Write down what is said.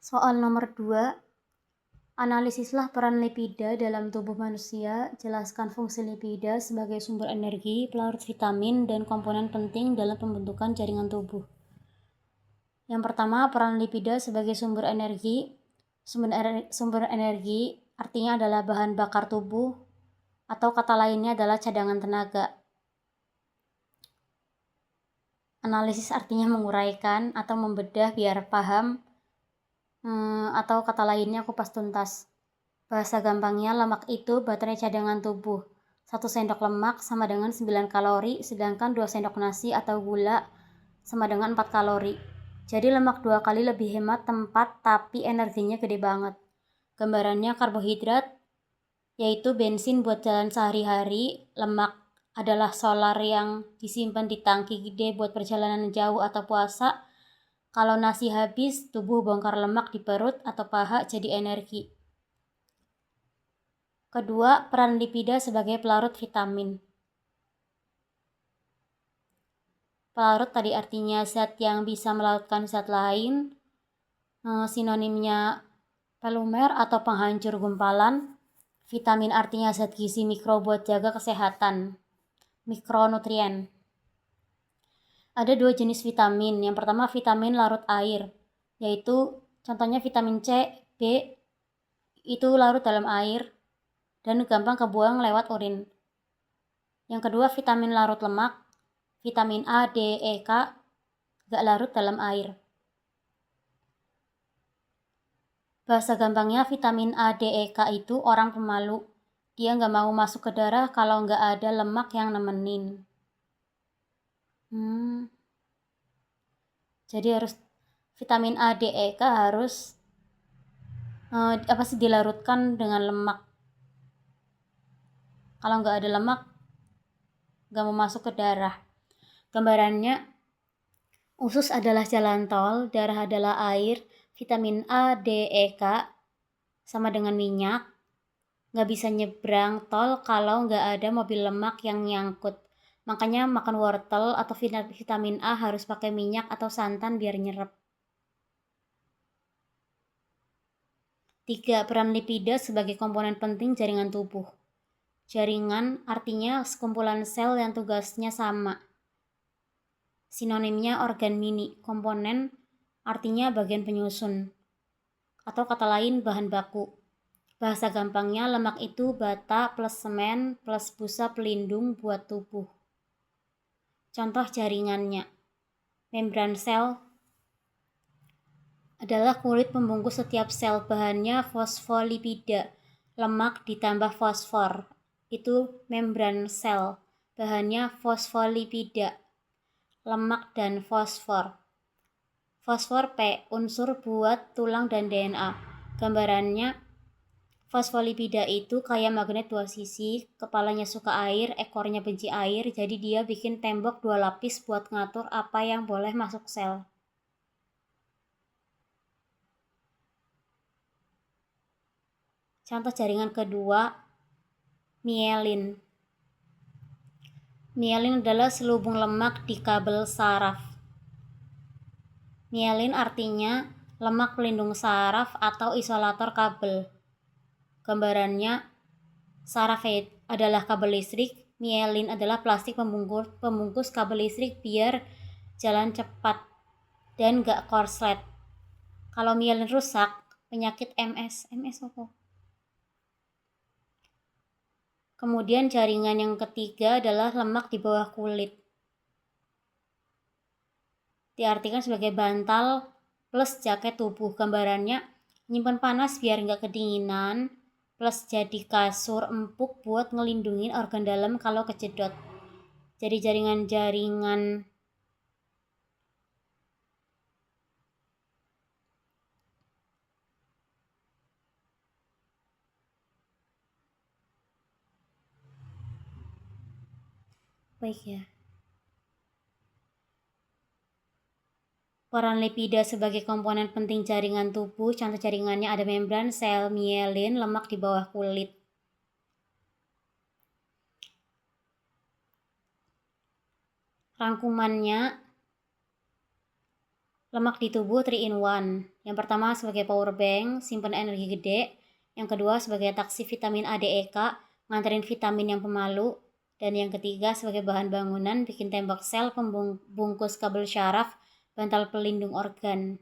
Soal nomor 2, analisislah peran lipida dalam tubuh manusia, jelaskan fungsi lipida sebagai sumber energi, pelarut vitamin, dan komponen penting dalam pembentukan jaringan tubuh. Yang pertama, peran lipida sebagai sumber energi. Sumber energi artinya adalah bahan bakar tubuh, atau kata lainnya adalah cadangan tenaga. Analisis artinya menguraikan atau membedah biar paham, atau kata lainnya kupas tuntas. Bahasa gampangnya, lemak itu baterai cadangan tubuh. 1 sendok lemak sama dengan 9 kalori, sedangkan 2 sendok nasi atau gula sama dengan 4 kalori. Jadi lemak 2 kali lebih hemat tempat, tapi energinya gede banget. Gambarannya karbohidrat, yaitu bensin buat jalan sehari-hari. Lemak adalah solar yang disimpan di tangki gede buat perjalanan jauh atau puasa. Kalau nasi habis, tubuh bongkar lemak di perut atau paha jadi energi. Kedua, peran lipida sebagai pelarut vitamin. Pelarut tadi artinya zat yang bisa melarutkan zat lain. Sinonimnya polymer atau penghancur gumpalan. Vitamin artinya zat gizi mikro buat jaga kesehatan. Mikronutrien. Ada 2 jenis vitamin. Yang pertama vitamin larut air, yaitu contohnya vitamin C, B, itu larut dalam air dan gampang kebuang lewat urin. Yang kedua vitamin larut lemak, vitamin A, D, E, K, gak larut dalam air. Bahasa gampangnya vitamin A, D, E, K itu orang pemalu. Dia gak mau masuk ke darah kalau gak ada lemak yang nemenin. Jadi harus vitamin A, D, E, K harus dilarutkan dengan lemak. Kalau nggak ada lemak, nggak mau masuk ke darah. Gambarannya, usus adalah jalan tol, darah adalah air, vitamin A, D, E, K sama dengan minyak. Nggak bisa nyebrang tol kalau nggak ada mobil lemak yang nyangkut. Makanya makan wortel atau vitamin A harus pakai minyak atau santan biar nyerap. 3. Peran lipida sebagai komponen penting jaringan tubuh. Jaringan artinya sekumpulan sel yang tugasnya sama. Sinonimnya organ mini. Komponen artinya bagian penyusun, atau kata lain bahan baku. Bahasa gampangnya, lemak itu bata plus semen plus busa pelindung buat tubuh. Contoh jaringannya, membran sel adalah kulit pembungkus setiap sel. Bahannya fosfolipida, lemak ditambah fosfor. Itu membran sel. Bahannya fosfolipida, lemak dan fosfor. Fosfor P, unsur buat tulang dan DNA. Gambarannya, fosfolipida itu kayak magnet 2 sisi, kepalanya suka air, ekornya benci air, jadi dia bikin tembok 2 lapis buat ngatur apa yang boleh masuk sel. Contoh jaringan kedua, mielin. Mielin adalah selubung lemak di kabel saraf. Mielin artinya lemak pelindung saraf atau isolator kabel. Gambarannya, saraf adalah kabel listrik, mielin adalah plastik pembungkus kabel listrik biar jalan cepat dan gak korslet. Kalau mielin rusak, penyakit MS apa? Kemudian jaringan yang ketiga adalah lemak di bawah kulit. Diartikan sebagai bantal plus jaket tubuh. Gambarannya, nyimpan panas biar nggak kedinginan, plus jadi kasur empuk buat ngelindungin organ dalam kalau kejedot. Jadi jaringan-jaringan baik ya. Peran lipida sebagai komponen penting jaringan tubuh. Contoh jaringannya ada membran sel, mielin, lemak di bawah kulit. Rangkumannya, Lemak di tubuh 3 in 1. Yang pertama sebagai power bank, simpen energi gede. Yang kedua sebagai taksi vitamin A, D, E, K, nganterin vitamin yang pemalu. Dan yang ketiga sebagai bahan bangunan, bikin tembok sel, pembungkus kabel syaraf, bantal pelindung organ.